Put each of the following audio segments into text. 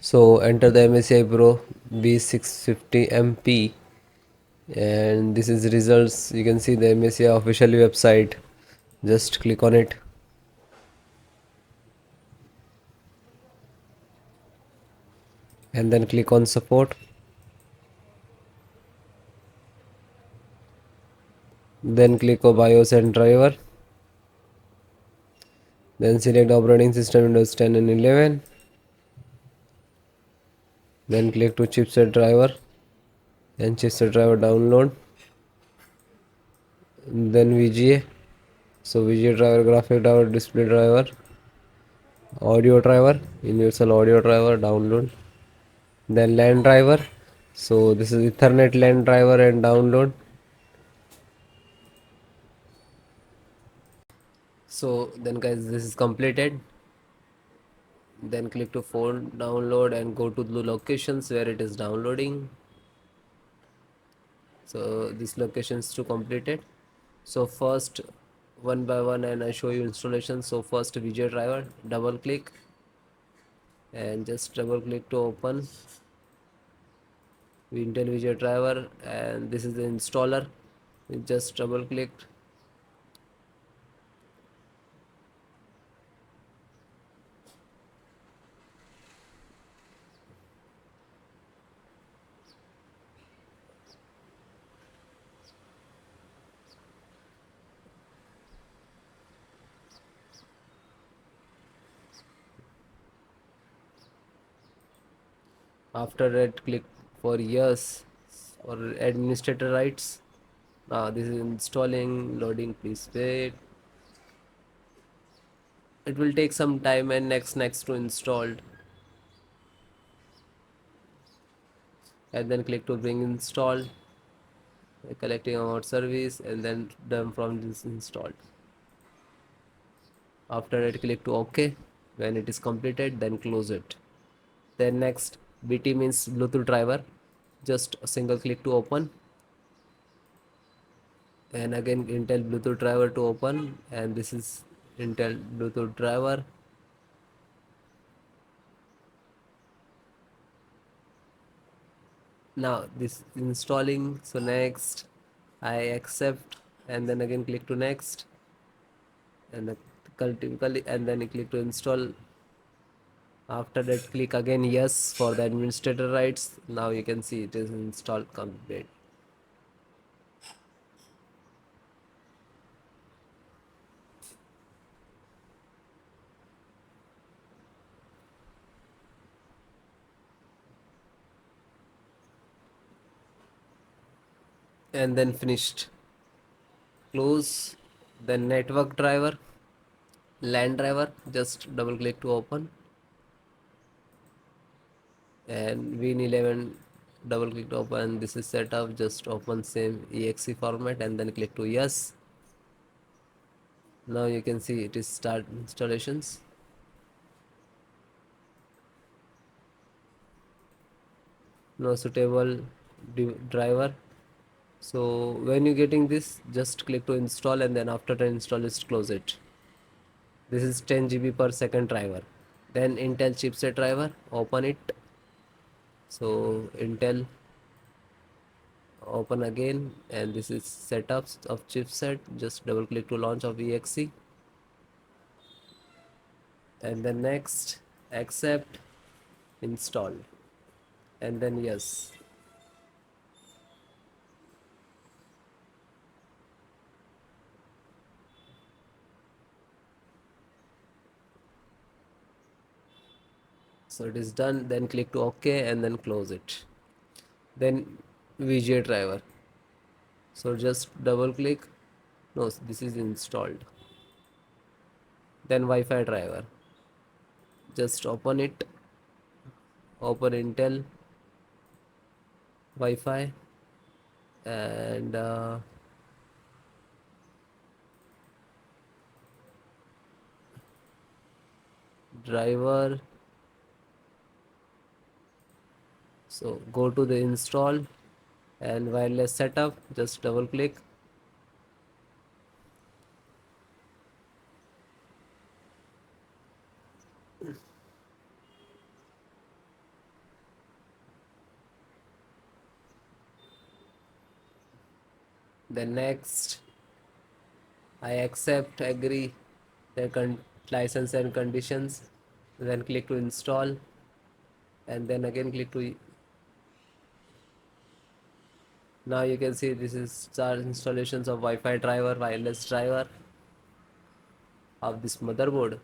So enter the MSCI Pro B650MP, and this is results. You can see the MSCI official website. Just click on it, and then click on support. Then click on BIOS and driver. Then select operating system Windows 10 and 11. Then click to chipset driver and chipset driver download. Then VGA. So VGA driver, graphic driver, display driver, audio driver, universal audio driver download. Then LAN driver. So this is Ethernet LAN driver and download. So then guys, this is completed. Then click to phone download and go to the locations where it is downloading. So this location is to completed. So first, one by one, and I show you installation. So first VGA driver, double click and just double click to open Intel VGA driver, and this is the installer. You just double click. After that, click for yes or administrator rights. Now this is installing, loading, please wait. It will take some time, and next to installed, and then click to bring installed, collecting about service, and then done from this installed. After that, click to OK. When it is completed, then close it. Then next, BT means Bluetooth driver. Just a single click to open, and again Intel Bluetooth driver to open, and this is Intel Bluetooth driver. Now this installing. So next, I accept, and then again click to next, and typically, and then click to install. After that, click again yes for the administrator rights. Now you can see it is installed complete. And then finished. Close. Then network driver, LAN driver, just double click to open, and Win11, double click to open. This is set up, just open same exe format, and then click to yes. Now you can see it is start installations. No suitable driver. So when you getting this, just click to install, and then after the install, just close it. This is 10 GB per second driver. Then Intel chipset driver, open it. So Intel, open again, and this is setups of chipset. Just double click to launch of exe, and then next, accept, install, and then yes. So it is done. Then click to OK, and then close it. Then VGA driver. So just double click. No, this is installed. Then Wi-Fi driver. Just open it. Open Intel Wi-Fi, and driver. So go to the install and wireless setup. Just double click. Then next, I accept, agree the license and conditions. Then click to install, and then again click to. Now you can see this is start installations of Wi-Fi driver, wireless driver of this motherboard.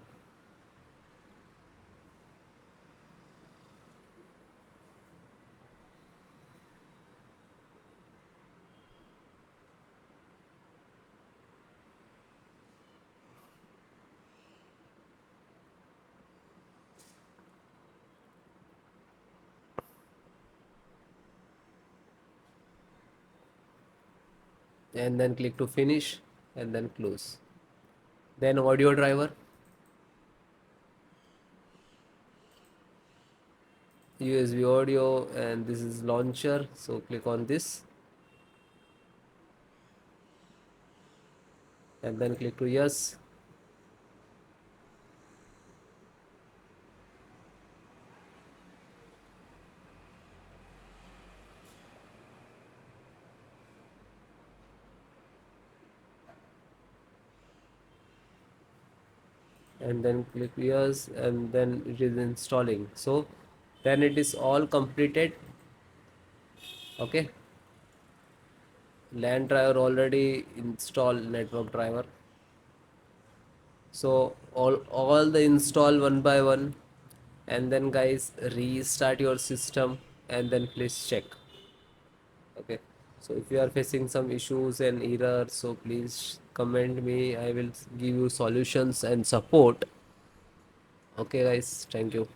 And then click to finish and then close. Then audio driver, USB audio, and this is launcher, so click on this and then click to yes. And then click yes, and then it is installing. So then it is all completed. Okay, LAN driver already installed, network driver. So all the install one by one, and then guys restart your system and then please check. Okay, so if you are facing some issues and errors, so please comment me, I will give you solutions and support. Okay guys, thank you.